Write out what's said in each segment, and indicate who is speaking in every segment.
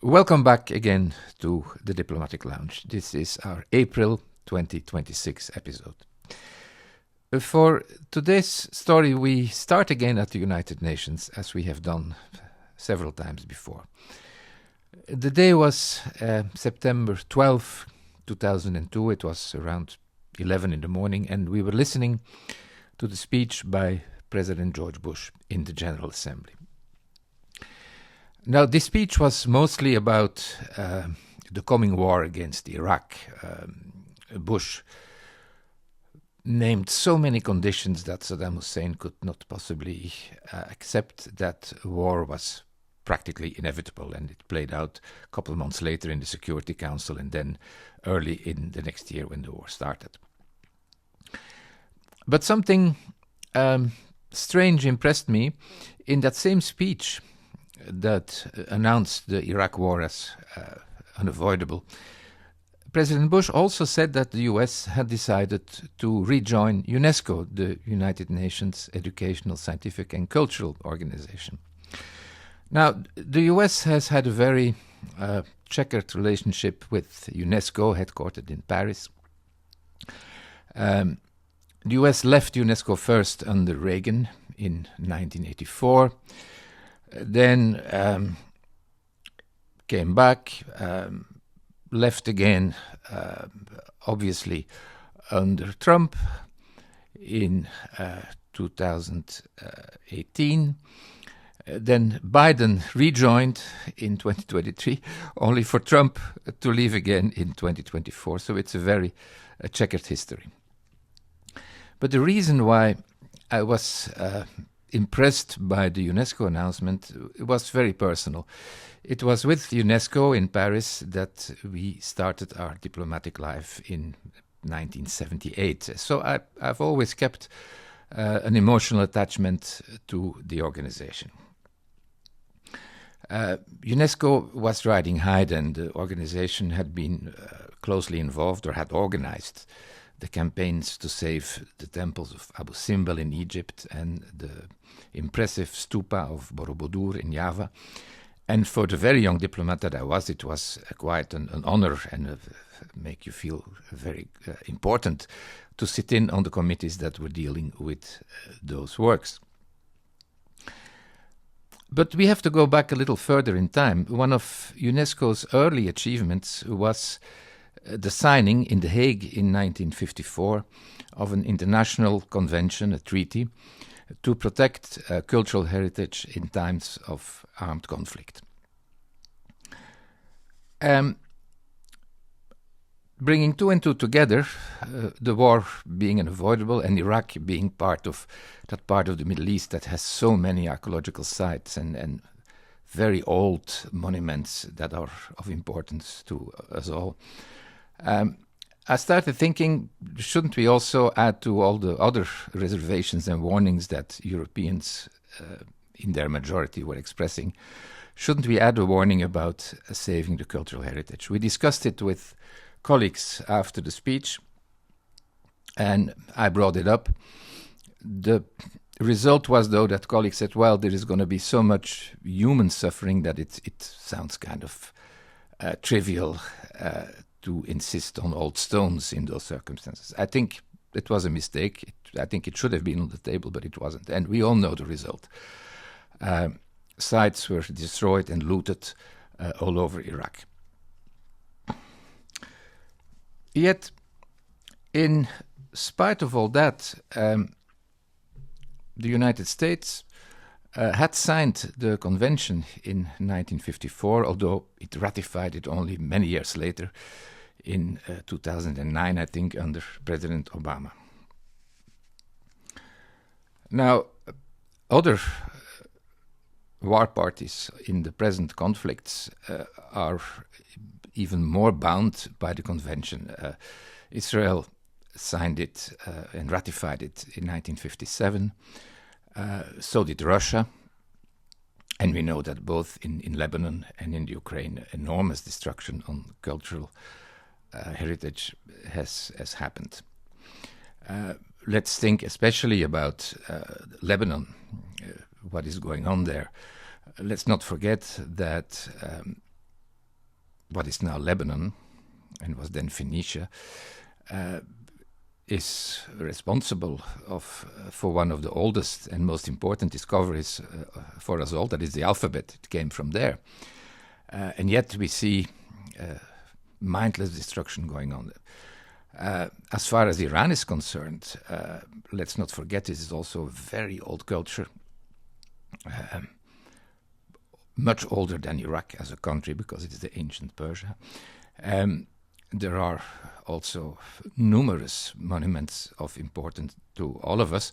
Speaker 1: Welcome back again to the Diplomatic Lounge. This is our April 2026 episode. For today's story, we start again at the United Nations, as we have done several times before. The day was September 12, 2002. It was around 11 in the morning, and we were listening to the speech by President George Bush in the General Assembly. Now, this speech was mostly about the coming war against Iraq. Bush named so many conditions that Saddam Hussein could not possibly accept that war was practically inevitable, and it played out a couple of months later in the Security Council and then early in the next year when the war started. But something strange impressed me in that same speech that announced the Iraq war as unavoidable. President Bush also said that the US had decided to rejoin UNESCO, the United Nations Educational, Scientific and Cultural Organization. Now, the US has had a very checkered relationship with UNESCO, headquartered in Paris. The US left UNESCO first under Reagan in 1984. Then came back, left again, obviously, under Trump in 2018. Then Biden rejoined in 2023, only for Trump to leave again in 2024. So it's a very checkered history. But the reason why I was impressed by the UNESCO announcement was very personal. It was with UNESCO in Paris that we started our diplomatic life in 1978. So I've always kept an emotional attachment to the organization. UNESCO was riding high then. The organization had been closely involved or had organized the campaigns to save the temples of Abu Simbel in Egypt and the impressive stupa of Borobudur in Java. And for the very young diplomat that I was, it was quite an honor and make you feel very important to sit in on the committees that were dealing with those works. But we have to go back a little further in time. One of UNESCO's early achievements was the signing in The Hague in 1954 of an international convention, a treaty, to protect cultural heritage in times of armed conflict. Bringing two and two together, the war being unavoidable and Iraq being part of that part of the Middle East that has so many archaeological sites and very old monuments that are of importance to us all. I started thinking, shouldn't we also add to all the other reservations and warnings that Europeans, in their majority, were expressing, shouldn't we add a warning about saving the cultural heritage? We discussed it with colleagues after the speech, and I brought it up. The result was, though, that colleagues said, well, there is going to be so much human suffering that it sounds kind of trivial to insist on old stones in those circumstances. I think it was a mistake. I think it should have been on the table, but it wasn't. And we all know the result. Sites were destroyed and looted all over Iraq. Yet, in spite of all that, the United States had signed the convention in 1954, although it ratified it only many years later, in 2009, I think, under President Obama. Now, other war parties in the present conflicts are even more bound by the convention. Israel signed it and ratified it in 1957. So did Russia. And we know that both in Lebanon and in the Ukraine, enormous destruction on cultural heritage has happened. Let's think especially about Lebanon, what is going on there. Let's not forget that what is now Lebanon and was then Phoenicia, is responsible for one of the oldest and most important discoveries for us all, that is the alphabet. It came from there. And yet we see mindless destruction going on. As far as Iran is concerned, let's not forget this is also a very old culture, much older than Iraq as a country because it is the ancient Persia. There are also numerous monuments of importance to all of us,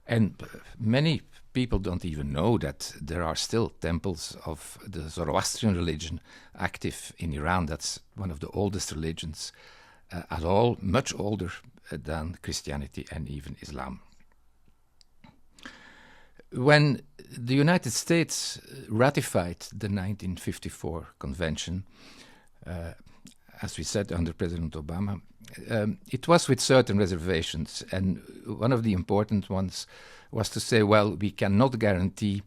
Speaker 1: and many people don't even know that there are still temples of the Zoroastrian religion active in Iran. That's one of the oldest religions at all, much older than Christianity and even Islam. When the United States ratified the 1954 convention, as we said under President Obama, it was with certain reservations, and one of the important ones was to say, well, we cannot guarantee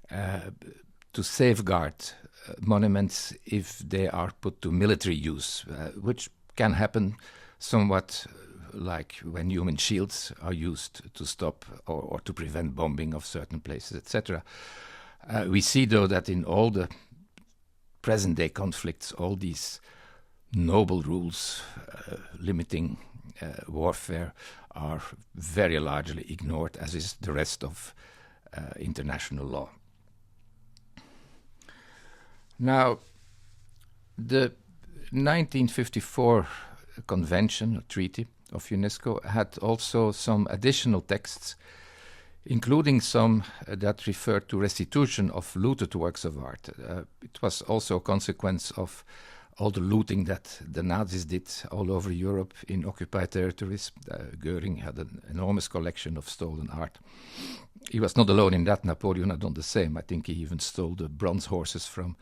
Speaker 1: to safeguard monuments if they are put to military use, which can happen somewhat like when human shields are used to stop or to prevent bombing of certain places, etc. We see, though, that in all the present-day conflicts, all these noble rules limiting warfare are very largely ignored, as is the rest of international law. Now, the 1954 convention or treaty of UNESCO had also some additional texts, including some that referred to restitution of looted works of art. It was also a consequence of all the looting that the Nazis did all over Europe in occupied territories. Goering had an enormous collection of stolen art. He was not alone in that. Napoleon had done the same. I think he even stole the bronze horses from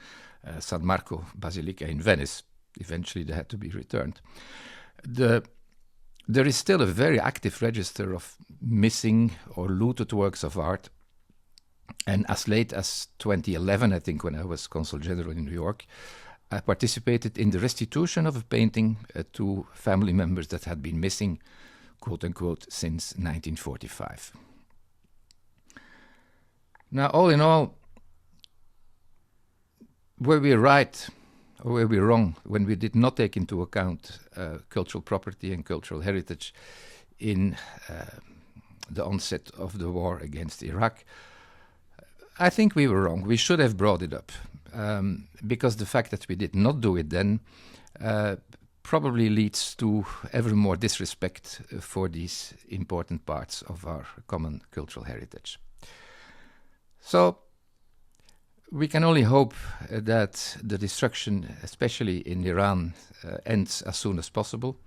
Speaker 1: San Marco Basilica in Venice. Eventually they had to be returned. There is still a very active register of missing or looted works of art. And as late as 2011, I think, when I was Consul General in New York, I participated in the restitution of a painting to family members that had been missing, quote unquote, since 1945. Now, all in all, were we right or were we wrong when we did not take into account cultural property and cultural heritage in the onset of the war against Iraq? I think we were wrong. We should have brought it up. Because the fact that we did not do it then probably leads to ever more disrespect for these important parts of our common cultural heritage. So we can only hope that the destruction, especially in Iran, ends as soon as possible.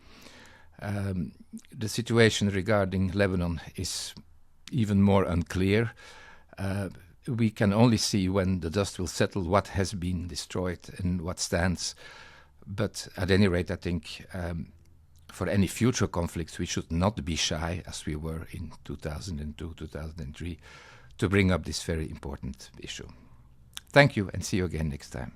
Speaker 1: The situation regarding Lebanon is even more unclear. We can only see when the dust will settle what has been destroyed and what stands. But at any rate, I think for any future conflicts, we should not be shy, as we were in 2002, 2003, to bring up this very important issue. Thank you, and see you again next time.